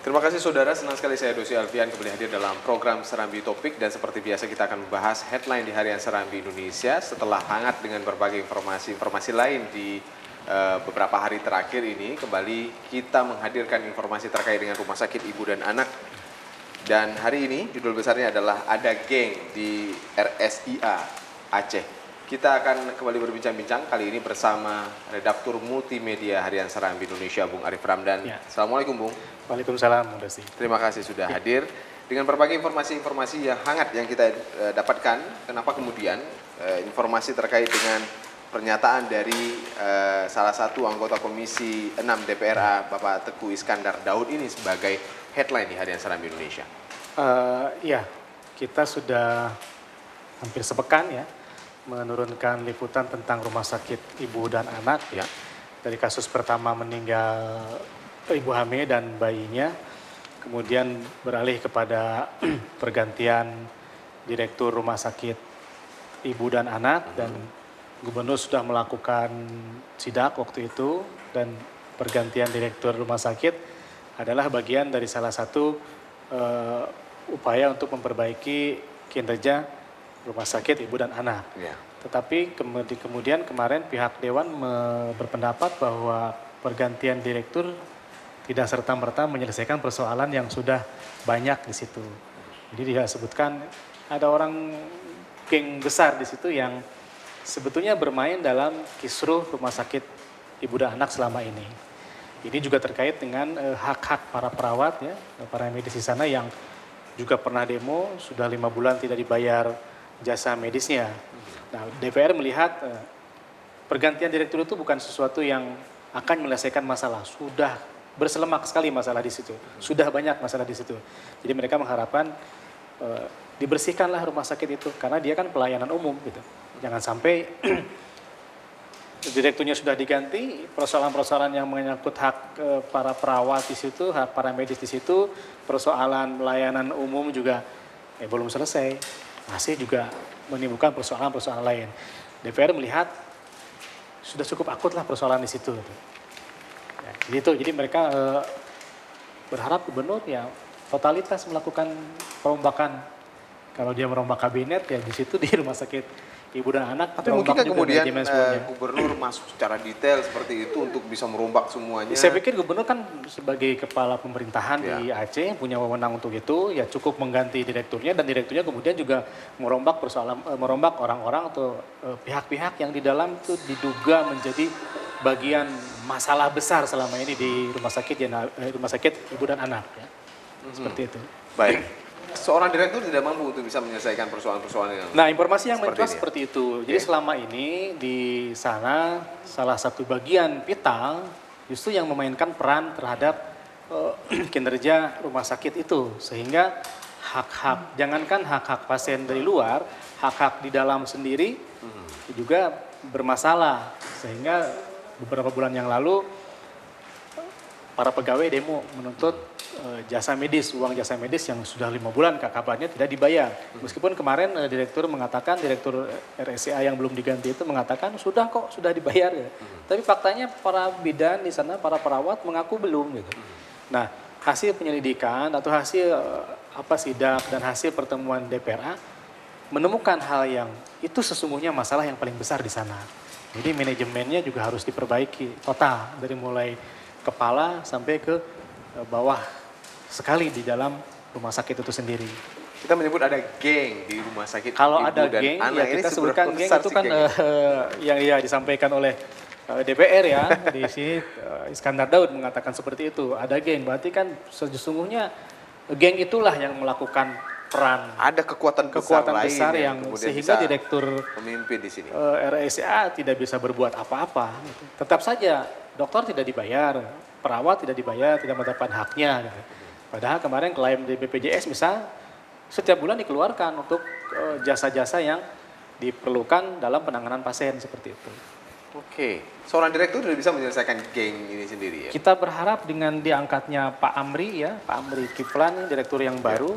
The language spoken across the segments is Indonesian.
Terima kasih saudara, senang sekali saya Dosi Alfian kembali hadir dalam program Serambi Topik dan seperti biasa kita akan membahas headline di Harian Serambi Indonesia setelah hangat dengan berbagai informasi lain di beberapa hari terakhir ini. Kembali kita menghadirkan informasi terkait dengan Rumah Sakit Ibu dan Anak dan hari ini judul besarnya adalah ada geng di RSIA Aceh. Kita akan kembali berbincang-bincang kali ini bersama redaktur multimedia Harian Serambi Indonesia, Bung Arif Ramdan. Ya. Assalamualaikum, Bung. Waalaikumsalam, Bung Desi. Terima kasih sudah hadir dengan berbagai informasi-informasi yang hangat yang kita dapatkan. Kenapa kemudian informasi terkait dengan pernyataan dari salah satu anggota Komisi 6 DPRA, Bapak Teguh Iskandar Daud ini sebagai headline di Harian Serambi Indonesia. Ya, kita sudah hampir sepekan ya menurunkan liputan tentang Rumah Sakit Ibu dan Anak ya. Dari kasus pertama meninggal ibu hamil dan bayinya, kemudian beralih kepada pergantian direktur Rumah Sakit Ibu dan Anak dan gubernur sudah melakukan sidak waktu itu dan pergantian direktur rumah sakit adalah bagian dari salah satu upaya untuk memperbaiki kinerja Rumah Sakit Ibu dan Anak. Ya. Tetapi kemudian kemarin pihak Dewan berpendapat bahwa pergantian direktur tidak serta-merta menyelesaikan persoalan yang sudah banyak di situ. Jadi dia sebutkan ada orang geng besar di situ yang sebetulnya bermain dalam kisruh Rumah Sakit Ibu dan Anak selama ini. Ini juga terkait dengan hak-hak para perawat ya, para medis di sana yang juga pernah demo sudah 5 bulan tidak dibayar jasa medisnya. Nah, DPR melihat pergantian direktur itu bukan sesuatu yang akan menyelesaikan masalah. Sudah berselemak sekali masalah di situ. Sudah banyak masalah di situ. Jadi mereka mengharapkan dibersihkanlah rumah sakit itu karena dia kan pelayanan umum gitu. Jangan sampai direkturnya sudah diganti, persoalan-persoalan yang menyangkut hak para perawat di situ, hak para medis di situ, persoalan pelayanan umum juga belum selesai. Masih juga menimbulkan persoalan-persoalan lain. DPR melihat sudah cukup akut lah persoalan di situ. Ya, jadi mereka berharap gubernur ya totalitas melakukan perombakan. Kalau dia merombak kabinet ya di situ di Rumah Sakit Ibu dan Anak. Tapi mungkin kemudian gubernur masuk secara detail seperti itu untuk bisa merombak semuanya. Saya pikir gubernur kan sebagai kepala pemerintahan di Aceh punya wewenang untuk itu, ya cukup mengganti direkturnya dan direkturnya kemudian juga merombak orang-orang atau pihak-pihak yang di dalam itu diduga menjadi bagian masalah besar selama ini di Rumah Sakit Ibu dan Anak ya. Seperti itu. Baik. Seorang direktur tidak mampu untuk bisa menyelesaikan persoalan-persoalan yang informasi yang mencuat seperti itu. Jadi selama ini di sana salah satu bagian vital justru yang memainkan peran terhadap kinerja rumah sakit itu. Sehingga hak-hak, jangankan hak-hak pasien dari luar, hak-hak di dalam sendiri juga bermasalah. Sehingga beberapa bulan yang lalu para pegawai demo menuntut jasa medis, uang jasa medis yang sudah 5 bulan kabarnya tidak dibayar. Meskipun kemarin direktur RSIA yang belum diganti itu mengatakan sudah kok, sudah dibayar. Ya. Tapi faktanya para bidan di sana, para perawat mengaku belum. Gitu. Nah, hasil penyelidikan atau hasil sidak dan hasil pertemuan DPRA menemukan hal yang itu sesungguhnya masalah yang paling besar di sana. Jadi manajemennya juga harus diperbaiki total dari mulai kepala sampai ke bawah sekali di dalam rumah sakit itu sendiri. Kita menyebut ada geng di rumah sakit. Kalau ada geng, ya kita sebutkan geng itu kan yang disampaikan oleh DPR ya. Di sini Iskandar Daud mengatakan seperti itu. Ada geng, berarti kan sesungguhnya geng itulah yang melakukan peran. Ada kekuatan besar yang sehingga direktur pemimpin di sini. RSIA tidak bisa berbuat apa-apa. Tetap saja dokter tidak dibayar, perawat tidak dibayar, tidak mendapat haknya. Gitu. Padahal kemarin klaim di BPJS misal setiap bulan dikeluarkan untuk jasa-jasa yang diperlukan dalam penanganan pasien seperti itu. Oke, seorang direktur sudah bisa menyelesaikan geng ini sendiri ya? Kita berharap dengan diangkatnya Pak Amri ya, Pak Amri Kiflan, direktur yang baru,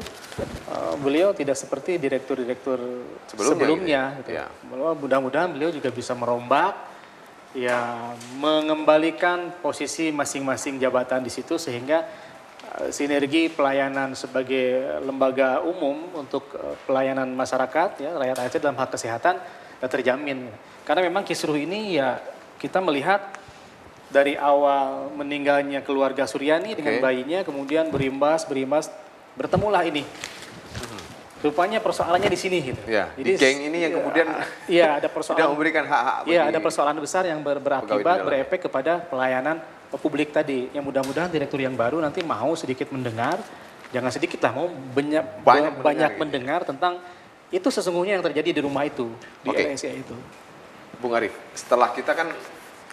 beliau tidak seperti direktur-direktur sebelumnya. Gitu. Ya. Mudah-mudahan beliau juga bisa merombak, ya mengembalikan posisi masing-masing jabatan di situ sehingga sinergi pelayanan sebagai lembaga umum untuk pelayanan masyarakat ya rakyat Aceh dalam hal kesehatan terjamin. Karena memang kisruh ini ya kita melihat dari awal meninggalnya keluarga Suryani dengan bayinya, kemudian berimbas, bertemulah ini. Rupanya persoalannya di sini gitu. Ya, Jadi di geng ini yang kemudian ada persoalan. tidak memberikan hak-hak. Iya, ada persoalan besar yang berakibat, berefek kepada pelayanan publik tadi. Yang mudah-mudahan direktur yang baru nanti mau sedikit mendengar, jangan sedikit lah, mau banyak mendengar tentang itu sesungguhnya yang terjadi di rumah itu, di LSA itu. Bung Arief, setelah kita kan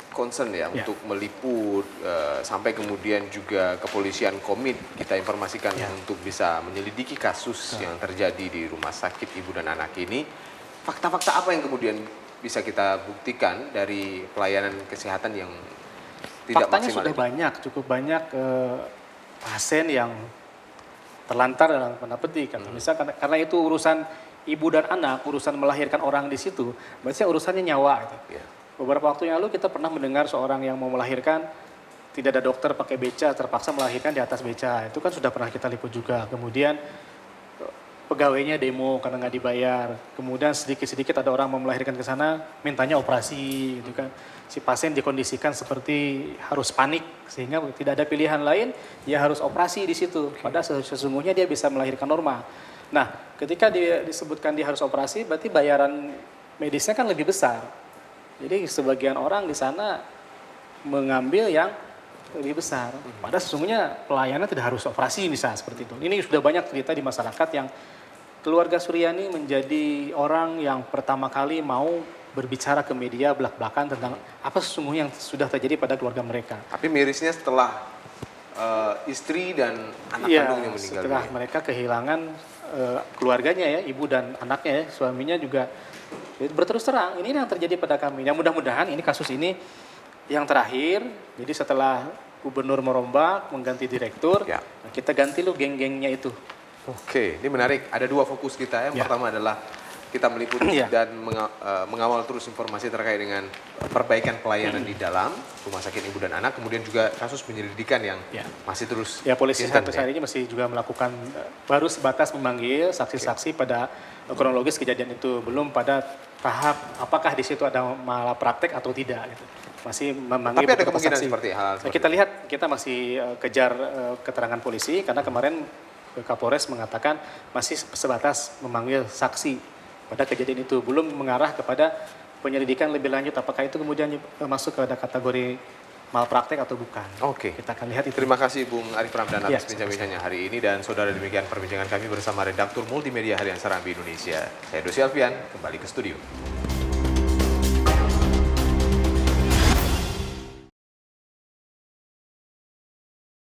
concern ya untuk meliput sampai kemudian juga kepolisian komit kita informasikan untuk bisa menyelidiki kasus yang terjadi di rumah sakit ibu dan anak ini. Fakta-fakta apa yang kemudian bisa kita buktikan dari pelayanan kesehatan yang tidak faktanya maksimal? Sudah banyak, cukup banyak pasien yang terlantar dalam tanda petik. Misalkan karena itu urusan ibu dan anak, urusan melahirkan orang di situ, berarti urusannya nyawa. Gitu. Beberapa waktu yang lalu kita pernah mendengar seorang yang mau melahirkan, tidak ada dokter pakai beca, terpaksa melahirkan di atas beca. Itu kan sudah pernah kita liput juga. Kemudian pegawainya demo karena nggak dibayar. Kemudian sedikit-sedikit ada orang mau melahirkan ke sana, mintanya operasi gitu kan. Si pasien dikondisikan seperti harus panik, sehingga tidak ada pilihan lain, dia harus operasi di situ. Padahal sesungguhnya dia bisa melahirkan normal. Nah, ketika dia disebutkan dia harus operasi, berarti bayaran medisnya kan lebih besar. Jadi sebagian orang di sana mengambil yang lebih besar. Padahal sesungguhnya pelayanan tidak harus operasi misalnya seperti itu. Ini sudah banyak cerita di masyarakat yang keluarga Suryani menjadi orang yang pertama kali mau berbicara ke media belak-belakan tentang apa sesungguhnya yang sudah terjadi pada keluarga mereka. Tapi mirisnya setelah istri dan anak kandungnya meninggal. Setelah mereka kehilangan keluarganya ya, ibu dan anaknya ya, suaminya juga. Berterus terang, ini yang terjadi pada kami. Yang mudah-mudahan ini kasus ini yang terakhir. Jadi setelah gubernur merombak, mengganti direktur, kita ganti lu geng-gengnya itu. Oke, ini menarik. Ada dua fokus kita. Yang pertama adalah kita meliput dan mengawal terus informasi terkait dengan perbaikan pelayanan di dalam rumah sakit ibu dan anak. Kemudian juga kasus penyelidikan yang masih terus. Ya, polisi sampai saat ini masih juga melakukan, baru sebatas memanggil saksi-saksi pada kronologis kejadian itu. Belum pada tahap apakah di situ ada malah praktek atau tidak gitu. Masih memanggil. Tapi ada kemungkinan seperti hal seperti kita lihat, kita masih kejar keterangan polisi karena kemarin Kapolres mengatakan masih sebatas memanggil saksi pada kejadian itu, belum mengarah kepada penyelidikan lebih lanjut apakah itu kemudian masuk ke kategori malpraktek atau bukan. Oke. Kita akan lihat itu. Terima kasih Bung Arief Ramdan atas bincang-bincangnya hari ini, dan saudara, demikian perbincangan kami bersama redaktur Multimedia Harian Serambi Indonesia. Saya Dosi Alfian, kembali ke studio.